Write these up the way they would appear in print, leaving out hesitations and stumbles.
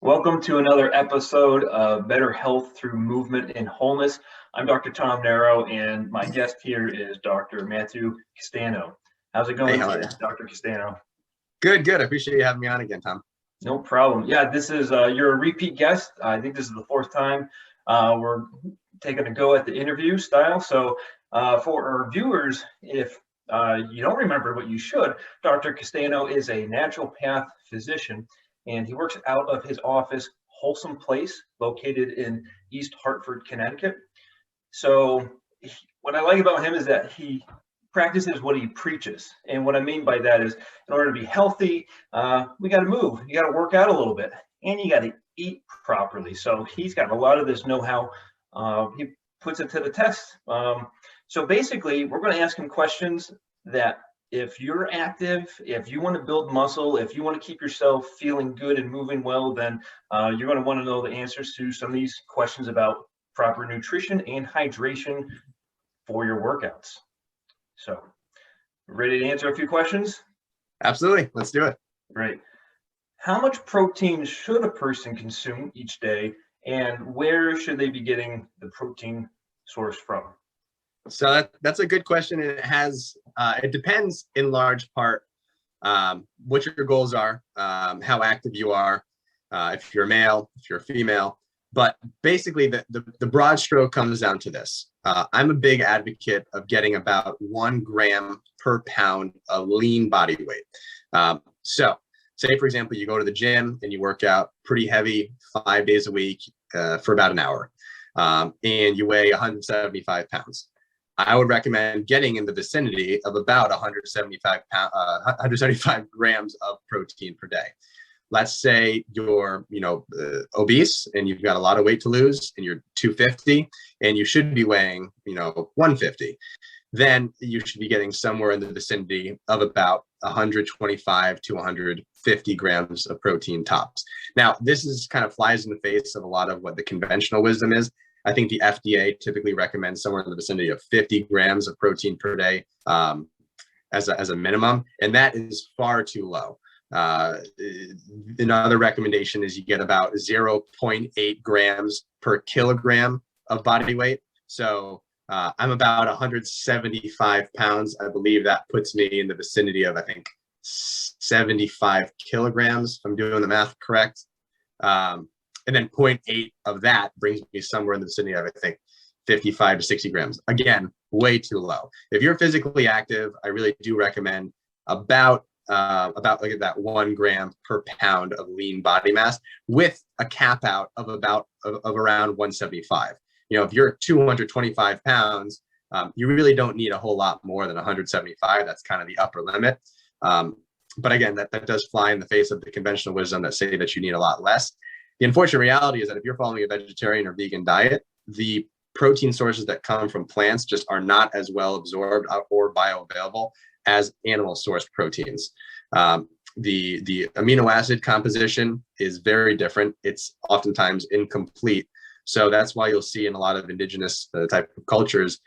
Welcome to another episode of Better Health Through Movement and Wholeness. I'm Dr. Tom Naro, and my guest here is Dr. Matthew Castanho. How's it going, Hey, how are you? Dr. Castanho? Good. I appreciate you having me on again, Tom. No problem. Yeah, this is you're a repeat guest. I think this is the fourth time we're taking a go at the interview style. So for our viewers, if you don't remember what you should, Dr. Castanho is a naturopath physician, and he works out of his office, Wholesome Place, located in East Hartford, Connecticut. So what I like about him is that he practices what he preaches. And what I mean by that is, in order to be healthy, we got to move, you got to work out a little bit, and you got to eat properly. So he's got a lot of this know-how. He puts it to the test. So basically, we're going to ask him questions that if you're active, if you want to build muscle, if you want to keep yourself feeling good and moving well, then you're going to want to know the answers to some of these questions about proper nutrition and hydration for your workouts. So, ready to answer a few questions? Absolutely. Let's do it. Great. How much protein should a person consume each day, and where should they be getting the protein source from? So that's a good question, and it depends in large part what your goals are, how active you are, if you're a male, if you're a female. But basically, the broad stroke comes down to this. I'm a big advocate of getting about 1 gram per pound of lean body weight. So say, for example, you go to the gym and you work out pretty heavy 5 days a week for about an hour, and you weigh 175 pounds. I would recommend getting in the vicinity of about 175 grams of protein per day. Let's say you're, obese and you've got a lot of weight to lose and you're 250 and you should be weighing, 150. Then you should be getting somewhere in the vicinity of about 125 to 150 grams of protein tops. Now, this is kind of flies in the face of a lot of what the conventional wisdom is. I think the FDA typically recommends somewhere in the vicinity of 50 grams of protein per day as a minimum, and that is far too low. Another recommendation is you get about 0.8 grams per kilogram of body weight. So I'm about 175 pounds. I believe that puts me in the vicinity of, I think, 75 kilograms, if I'm doing the math correct. And then 0.8 of that brings me somewhere in the vicinity of, I think, 55 to 60 grams. Again, way too low. If you're physically active, I really do recommend about like that 1 gram per pound of lean body mass, with a cap out of around 175. If you're 225 pounds, you really don't need a whole lot more than 175. That's kind of the upper limit. But again, that does fly in the face of the conventional wisdom that say that you need a lot less. The unfortunate reality is that if you're following a vegetarian or vegan diet, the protein sources that come from plants just are not as well absorbed or bioavailable as animal sourced proteins. The amino acid composition is very different. It's oftentimes incomplete. So that's why you'll see in a lot of indigenous type of cultures,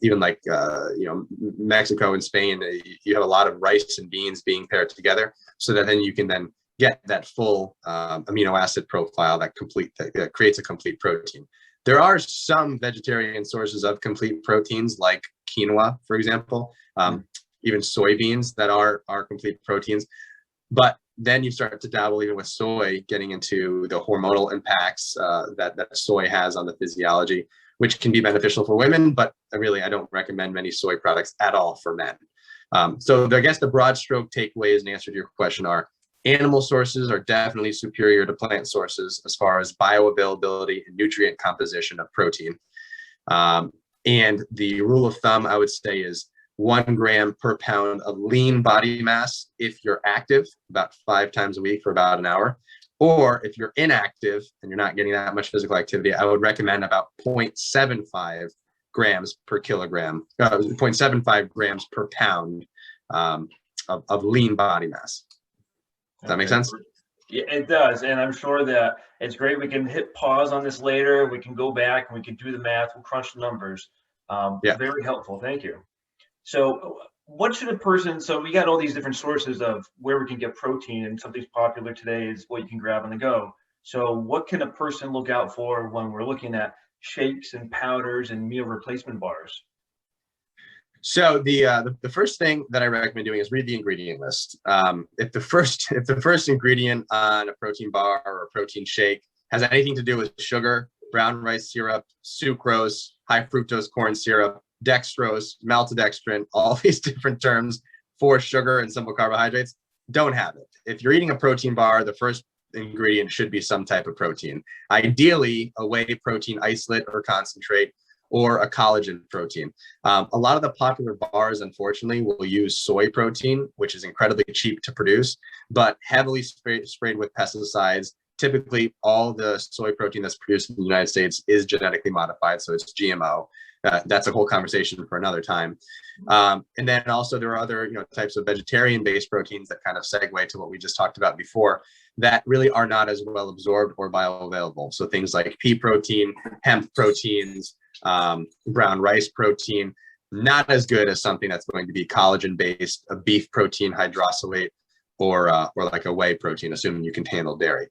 even like, Mexico and Spain, you have a lot of rice and beans being paired together, so that then you can then get that full amino acid profile that creates a complete protein. There are some vegetarian sources of complete proteins, like quinoa, for example, even soybeans that are complete proteins. But then you start to dabble even with soy, getting into the hormonal impacts that soy has on the physiology, which can be beneficial for women, but I don't recommend many soy products at all for men. So I guess the broad stroke takeaways in answer to your question are: animal sources are definitely superior to plant sources as far as bioavailability and nutrient composition of protein. And the rule of thumb, I would say, is 1 gram per pound of lean body mass if you're active, about 5 times a week for about an hour. Or if you're inactive and you're not getting that much physical activity, I would recommend about 0.75 grams per kilogram, 0.75 grams per pound of lean body mass. Does that make sense? Yeah, it does. And I'm sure that it's great. We can hit pause on this later. We can go back and we can do the math. We'll crunch the numbers. Very helpful. Thank you. So what should a person, so we got all these different sources of where we can get protein, and something's popular today is what you can grab on the go. So what can a person look out for when we're looking at shakes and powders and meal replacement bars? So the first thing that I recommend doing is read the ingredient list. If the first ingredient on a protein bar or a protein shake has anything to do with sugar, brown rice syrup, sucrose, high fructose corn syrup, dextrose, maltodextrin, all these different terms for sugar and simple carbohydrates, don't have it. If you're eating a protein bar, the first ingredient should be some type of protein. Ideally, a whey protein isolate or concentrate, or a collagen protein. A lot of the popular bars, unfortunately, will use soy protein, which is incredibly cheap to produce, but heavily sprayed with pesticides. Typically, all the soy protein that's produced in the United States is genetically modified, so it's GMO. That's a whole conversation for another time. And then also there are other types of vegetarian-based proteins that kind of segue to what we just talked about before that really are not as well absorbed or bioavailable. So things like pea protein, hemp proteins, brown rice protein, not as good as something that's going to be collagen-based, a beef protein hydrolysate, or like a whey protein, assuming you can handle dairy.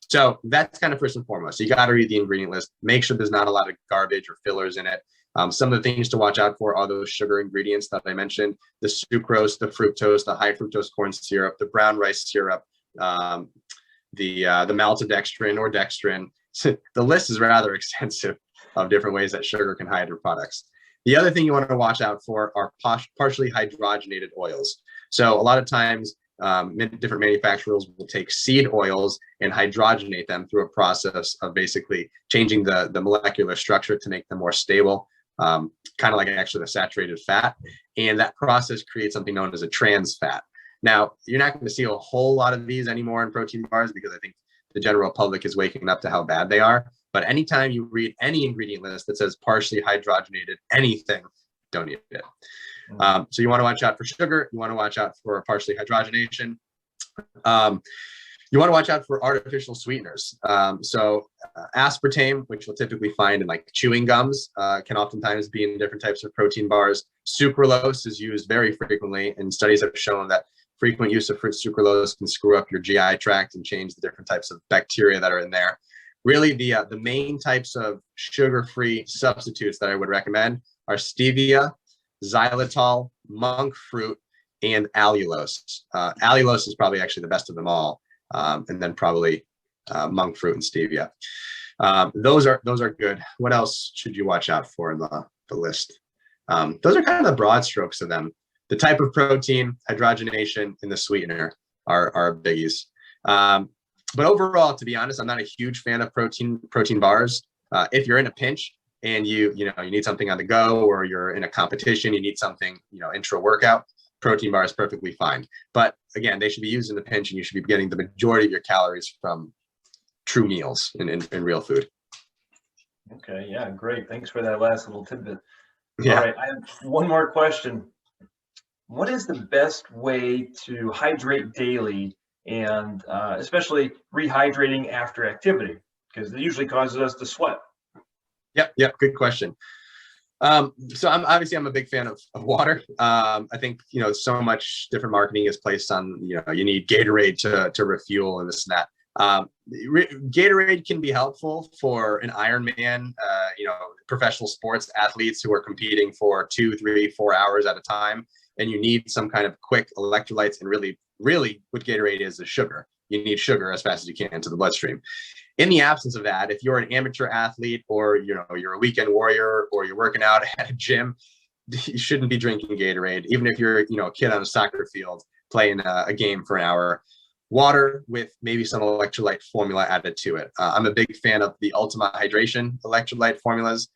So that's kind of first and foremost. You got to read the ingredient list. Make sure there's not a lot of garbage or fillers in it. Some of the things to watch out for are those sugar ingredients that I mentioned: the sucrose, the fructose, the high fructose corn syrup, the brown rice syrup, the maltodextrin or dextrin. So the list is rather extensive of different ways that sugar can hide your products. The other thing you want to watch out for are partially hydrogenated oils. So a lot of times, different manufacturers will take seed oils and hydrogenate them through a process of basically changing the molecular structure to make them more stable, kind of like actually a saturated fat. And that process creates something known as a trans fat. Now, you're not going to see a whole lot of these anymore in protein bars because I think the general public is waking up to how bad they are. But anytime you read any ingredient list that says partially hydrogenated anything, don't eat it. So you want to watch out for sugar. You want to watch out for partially hydrogenation. You want to watch out for artificial sweeteners. Aspartame, which you'll typically find in like chewing gums, can oftentimes be in different types of protein bars. Sucralose is used very frequently, and studies have shown that frequent use of fruit sucralose can screw up your GI tract and change the different types of bacteria that are in there. Really, the main types of sugar-free substitutes that I would recommend are stevia, xylitol, monk fruit, and allulose. Allulose is probably actually the best of them all, and then probably monk fruit and stevia. Those are good. What else should you watch out for in the list? Those are kind of the broad strokes of them. The type of protein, hydrogenation, and the sweetener are biggies. But overall, to be honest, I'm not a huge fan of protein bars. If you're in a pinch and you need something on the go, or you're in a competition, you need something, intra workout, protein bar is perfectly fine. But again, they should be used in the pinch, and you should be getting the majority of your calories from true meals in real food. Okay, yeah, great. Thanks for that last little tidbit. Yeah. All right, I have one more question. What is the best way to hydrate daily, and especially rehydrating after activity? Because it usually causes us to sweat. Yep. Good question. So I'm a big fan of water. I think, so much different marketing is placed on, you need Gatorade to refuel and this and that. Gatorade can be helpful for an Ironman, professional sports athletes who are competing for 2, 3, 4 hours at a time, and you need some kind of quick electrolytes. And really what Gatorade is sugar. You need sugar as fast as you can to the bloodstream. In the absence of that, if you're an amateur athlete, or you're a weekend warrior, or you're working out at a gym, you shouldn't be drinking Gatorade. Even if you're a kid on a soccer field playing a game for an hour, water with maybe some electrolyte formula added to it. I'm a big fan of the Ultima Hydration electrolyte formulas.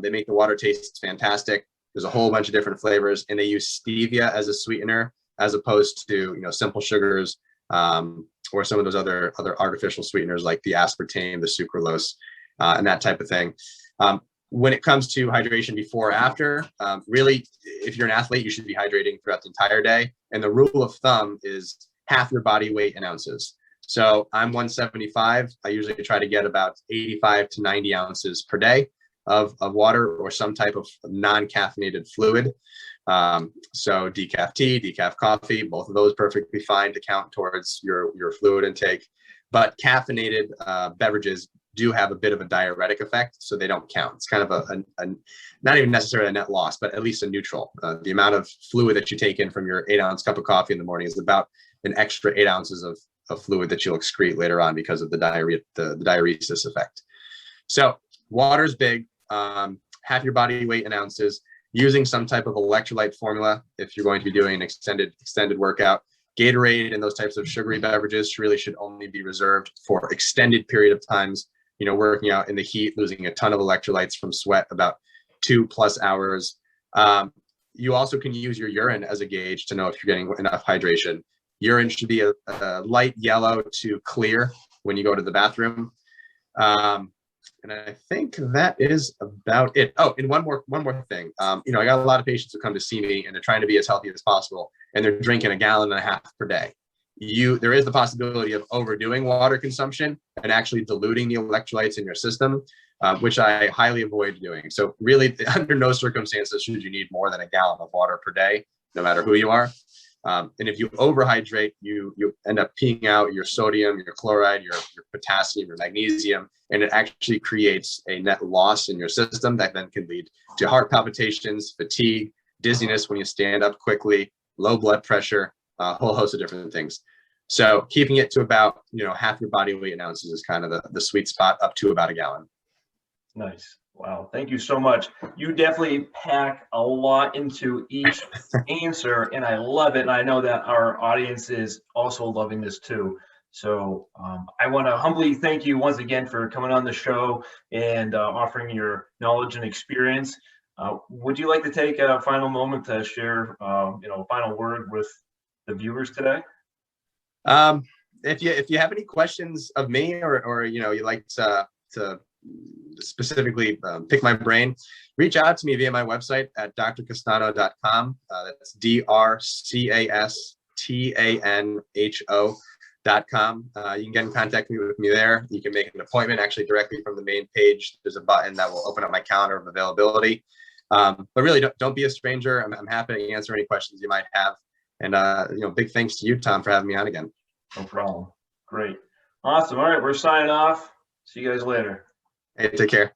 They make the water taste fantastic. There's a whole bunch of different flavors, and they use stevia as a sweetener as opposed to simple sugars, or some of those other artificial sweeteners like the aspartame, the sucralose, and that type of thing. When it comes to hydration before or after, really, if you're an athlete, you should be hydrating throughout the entire day. And the rule of thumb is half your body weight in ounces. So I'm 175. I usually try to get about 85 to 90 ounces per day of water or some type of non-caffeinated fluid. So decaf tea, decaf coffee, both of those perfectly fine to count towards your fluid intake. but caffeinated beverages do have a bit of a diuretic effect, so they don't count. It's kind of a not even necessarily a net loss, but at least a neutral. The amount of fluid that you take in from your 8-ounce cup of coffee in the morning is about an extra 8 ounces of fluid that you'll excrete later on because of the diuresis effect. So water's big. Half your body weight in ounces. Using some type of electrolyte formula if you're going to be doing an extended workout. Gatorade and those types of sugary beverages really should only be reserved for extended period of times. You know, working out in the heat, losing a ton of electrolytes from sweat, about 2+ hours. You also can use your urine as a gauge to know if you're getting enough hydration. Urine should be a light yellow to clear when you go to the bathroom. And I think that is about it. Oh, and one more thing. You know, I got a lot of patients who come to see me and they're trying to be as healthy as possible, and they're drinking 1.5 gallons per day. There is the possibility of overdoing water consumption and actually diluting the electrolytes in your system, which I highly avoid doing. So really, under no circumstances should you need more than 1 gallon of water per day, no matter who you are. And if you overhydrate, you end up peeing out your sodium, your chloride, your potassium, your magnesium, and it actually creates a net loss in your system that then can lead to heart palpitations, fatigue, dizziness when you stand up quickly, low blood pressure, a whole host of different things. So keeping it to about, half your body weight in ounces is kind of the sweet spot, up to about 1 gallon. Nice. Wow. Thank you so much. You definitely pack a lot into each answer, and I love it. And I know that our audience is also loving this too. So I want to humbly thank you once again for coming on the show and offering your knowledge and experience. Would you like to take a final moment to share, a final word with the viewers today? If you have any questions of me, or you like to specifically pick my brain, reach out to me via my website at drcastanho.com. That's drcastanho.com. You can get in contact with me there. You can make an appointment actually directly from the main page. There's a button that will open up my calendar of availability. But really, don't be a stranger. I'm happy to answer any questions you might have. And big thanks to you, Tom, for having me on again. No problem. Great. Awesome. All right, we're signing off. See you guys later. Hey, take care.